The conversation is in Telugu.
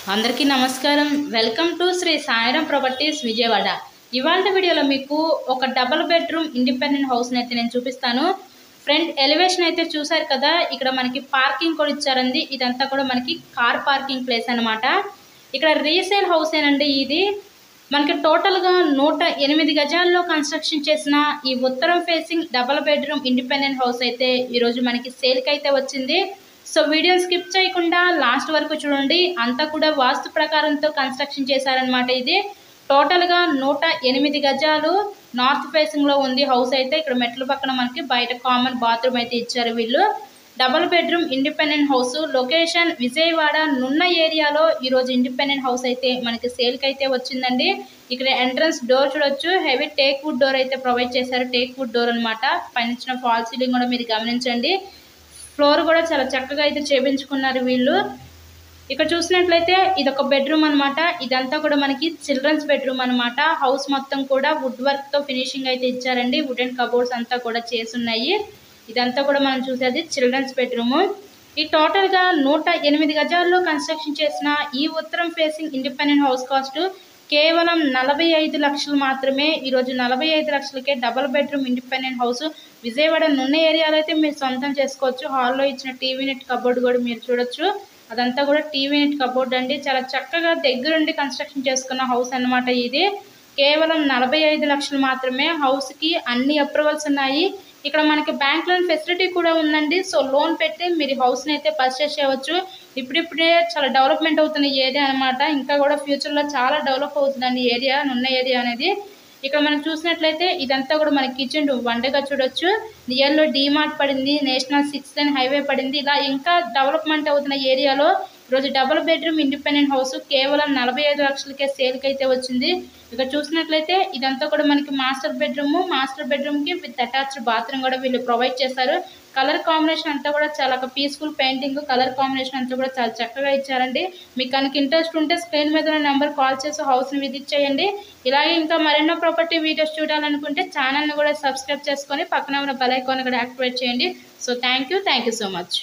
అందరికీ నమస్కారం. Welcome to Shri Sairam properties Vijayawada. ఇవాళ వీడియోలో మీకు ఒక డబుల్ బెడ్రూమ్ ఇండిపెండెంట్ హౌస్ని అయితే నేను చూపిస్తాను. ఫ్రంట్ ఎలివేషన్ అయితే చూసారు కదా, ఇక్కడ మనకి పార్కింగ్ కూడా ఇచ్చారండి. ఇదంతా కూడా మనకి కార్ పార్కింగ్ ప్లేస్ అనమాట. ఇక్కడ రీసేల్ హౌస్ ఏనండి ఇది. మనకి టోటల్గా 108 గజాల్లో కన్స్ట్రక్షన్ చేసిన ఈ ఉత్తరం facing double bedroom independent house అయితే ఈరోజు మనకి సేల్కి అయితే వచ్చింది. సో వీడియో స్కిప్ చేయకుండా లాస్ట్ వరకు చూడండి. అంతా కూడా వాస్తు ప్రకారంతో కన్స్ట్రక్షన్ చేశారనమాట. ఇది టోటల్గా 108 గజాలు నార్త్ ఫేసింగ్లో ఉంది హౌస్ అయితే. ఇక్కడ మెట్ల పక్కన మనకి బయట కామన్ బాత్రూమ్ అయితే ఇచ్చారు వీళ్ళు. Double bedroom independent house, location Vijayawada Nunna ఏరియాలో ఈరోజు ఇండిపెండెంట్ హౌస్ అయితే మనకి సేల్కి అయితే వచ్చిందండి. ఇక్కడ ఎంట్రన్స్ డోర్ చూడొచ్చు, హెవీ టేక్ వుడ్ డోర్ అయితే ప్రొవైడ్ చేశారు. టేక్ వుడ్ డోర్ అనమాట. పైన ఫాల్ సీలింగ్ కూడా మీరు గమనించండి. ఫ్లోర్ కూడా చాలా చక్కగా అయితే చేపించుకున్నారు వీళ్ళు. ఇక్కడ చూసినట్లయితే ఇదొక బెడ్రూమ్ అనమాట. ఇదంతా కూడా మనకి చిల్డ్రన్స్ బెడ్రూమ్ అనమాట. హౌస్ మొత్తం కూడా వుడ్ వర్క్ తో ఫినిషింగ్ అయితే ఇచ్చారండి. వుడెన్ కబోర్డ్స్ అంతా కూడా చేసున్నాయి. ఇదంతా కూడా మనం చూసేది చిల్డ్రన్స్ బెడ్రూమ్. ఈ టోటల్ గా 108 గజాల్లో కన్స్ట్రక్షన్ చేసిన ఈ ఉత్తరం ఫేసింగ్ ఇండిపెండెంట్ హౌస్ కాస్ట్ కేవలం 45 లక్షలు మాత్రమే. ఈరోజు 45 లక్షలకే double bedroom independent house Vijayawada Nunna ఏరియాలో అయితే మీరు సొంతం చేసుకోవచ్చు. హాల్లో ఇచ్చిన టీవీ నెట్ కబోర్డ్ కూడా మీరు చూడొచ్చు. అదంతా కూడా టీవీ నెట్ కబోర్డ్ అండి. చాలా చక్కగా దగ్గరుండి కన్స్ట్రక్షన్ చేసుకున్న హౌస్ అన్నమాట ఇది. కేవలం 45 లక్షలు మాత్రమే. హౌస్కి అన్ని అప్రూవల్స్ ఉన్నాయి. ఇక్కడ మనకి బ్యాంక్ లోన్ ఫెసిలిటీ కూడా ఉందండి. సో లోన్ పెట్టి మీరు హౌస్ని అయితే పర్చేస్ చేయవచ్చు. ఇప్పుడిప్పుడే చాలా డెవలప్మెంట్ అవుతున్న ఏరియా అనమాట. ఇంకా కూడా ఫ్యూచర్లో చాలా డెవలప్ అవుతుందండి ఏరియా, నున్న ఏరియా అనేది. ఇక్కడ మనం చూసినట్లయితే ఇదంతా కూడా మన కిచెన్ రూమ్, వంటగా చూడొచ్చు. నియర్లో డీమార్ట్ పడింది, నేషనల్ 6 లైన్ హైవే పడింది. ఇలా ఇంకా డెవలప్మెంట్ అవుతున్న ఏరియాలో ఈరోజు డబుల్ బెడ్రూమ్ ఇండిపెండెంట్ హౌస్ కేవలం 45 లక్షలకే సేల్కి అయితే వచ్చింది. ఇక్కడ చూసినట్లయితే ఇదంతా కూడా మనకి మాస్టర్ బెడ్రూమ్. మాస్టర్ బెడ్రూమ్కి విత్ అటాచ్డ్ బాత్రూమ్ కూడా వీళ్ళు ప్రొవైడ్ చేశారు. కలర్ కాంబినేషన్ అంతా కూడా చాలా పీస్ఫుల్ పెయింటింగ్, కలర్ కాంబినేషన్ అంతా కూడా చాలా చక్కగా ఇచ్చారండి. మీకు కనుక ఇంట్రెస్ట్ ఉంటే స్క్రీన్ మీద ఉన్న నెంబర్ కాల్ చేసి హౌస్ని విజిట్ చేయండి. ఇలాగే ఇంకా మరెన్నో ప్రాపర్టీ వీడియోస్ చూడాలనుకుంటే ఛానల్ని కూడా సబ్స్క్రైబ్ చేసుకొని పక్కన ఉన్న బెల్ ఐకాన్ కూడా యాక్టివేట్ చేయండి. So thank you so much.